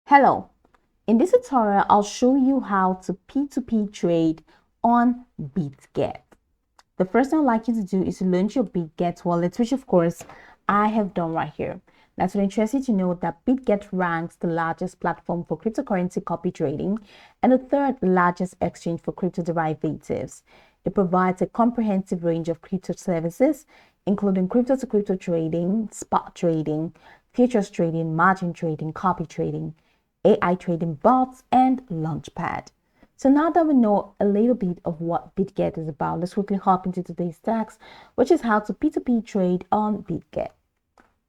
Hello, in this tutorial, I'll show you how to P2P trade on Bitget. The first thing I'd like you to do is to launch your Bitget wallet, which of course I have done right here. That's really interesting to know that Bitget ranks the largest platform for cryptocurrency copy trading and the third largest exchange for crypto derivatives. It provides a comprehensive range of crypto services, including crypto to crypto trading, spot trading, futures trading, margin trading, copy trading, AI trading bots, and Launchpad. So now that we know a little bit of what Bitget is about, let's quickly hop into today's text, which is how to P2P trade on Bitget.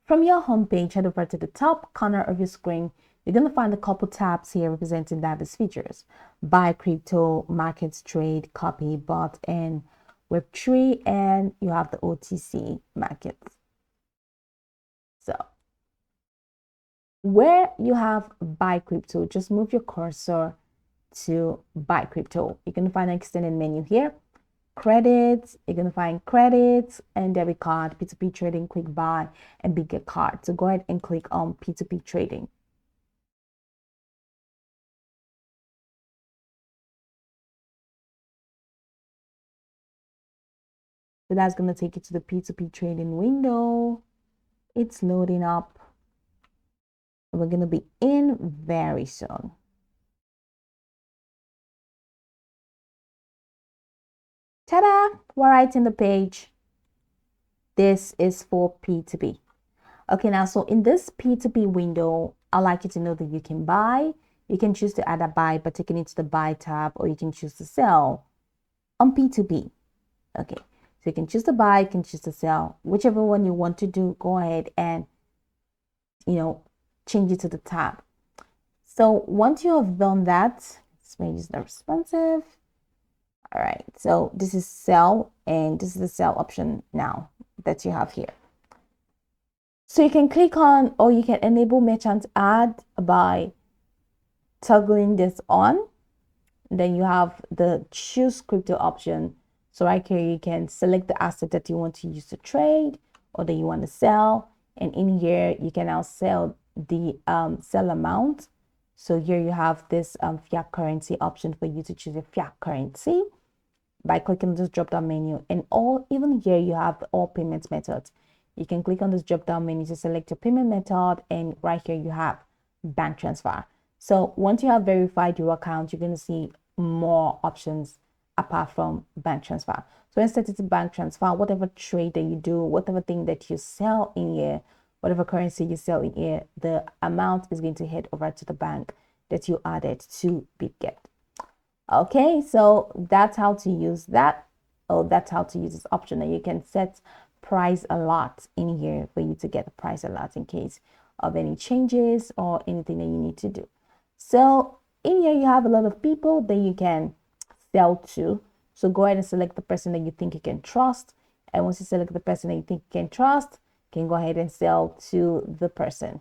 From your homepage, head over to the top corner of your screen. You're going to find a couple tabs here representing diverse features: buy crypto, markets, trade, copy, bot, and Web3, and you have the OTC markets. So where you have buy crypto, just move your cursor to buy crypto. You're going to find an extended menu here. Credits, you're going to find credits and debit card, P2P trading, quick buy, and Bitget card. So go ahead and click on P2P trading. So that's going to take you to the P2P trading window. It's loading up. We're going to be in very soon. Ta-da! We're right in the page. This is for P2P. Okay, now, so in this P2P window, I'd like you to know that you can buy. You can choose to either buy by taking it to the buy tab, or you can choose to sell on P2P. Okay, so you can choose to buy, you can choose to sell, whichever one you want to do. Go ahead and, change it to the tab. So once you have done that, this page is not responsive. All right, so this is sell, and this is the sell option now that you have here. So you can click on, or you can enable merchant add by toggling this on. Then you have the choose crypto option. So right here, you can select the asset that you want to use to trade or that you want to sell. And in here, you can now sell the sell amount. So here you have this fiat currency option for you to choose a fiat currency by clicking this drop down menu. And even here, you have all payments methods. You can click on this drop down menu to select your payment method. And right here, you have bank transfer. So once you have verified your account, you're going to see more options apart from bank transfer. So instead it's bank transfer, whatever trade that you do, whatever thing that you sell in here, whatever currency you sell in here, the amount is going to head over to the bank that you added to Bitget. Okay, so that's how to use that. That's how to use this option. And you can set price alert in here for you to get the price alert in case of any changes or anything that you need to do. So in here, you have a lot of people that you can sell to. So go ahead and select the person that you think you can trust. And once you select the person that you think you can trust, you can go ahead and sell to the person.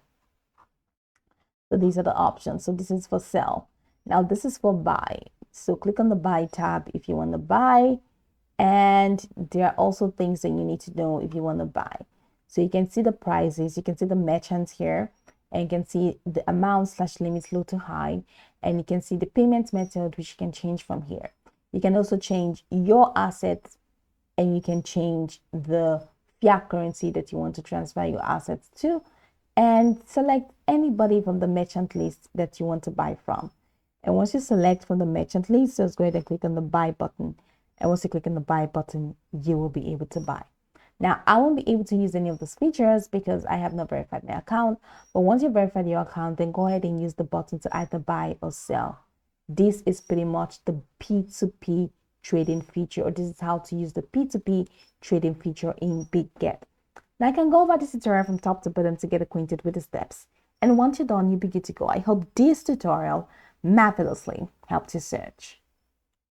So these are the options. So this is for sell. Now this is for buy. So click on the buy tab if you want to buy. And there are also things that you need to know if you want to buy. So you can see the prices, you can see the merchants here, and you can see the amount / limits low to high, and you can see the payment method, which you can change from here. You can also change your assets, and you can change the fiat currency that you want to transfer your assets to, and select anybody from the merchant list that you want to buy from. And once you select from the merchant list, just go ahead and click on the buy button. And once you click on the buy button, you will be able to buy. Now, I won't be able to use any of those features because I have not verified my account. But once you verified your account, then go ahead and use the button to either buy or sell. This is pretty much the P2P trading feature, or this is how to use the P2P trading feature in Bitget. Now, I can go over this tutorial from top to bottom to get acquainted with the steps. And once you're done, you'll be good to go. I hope this tutorial marvelously helped you search.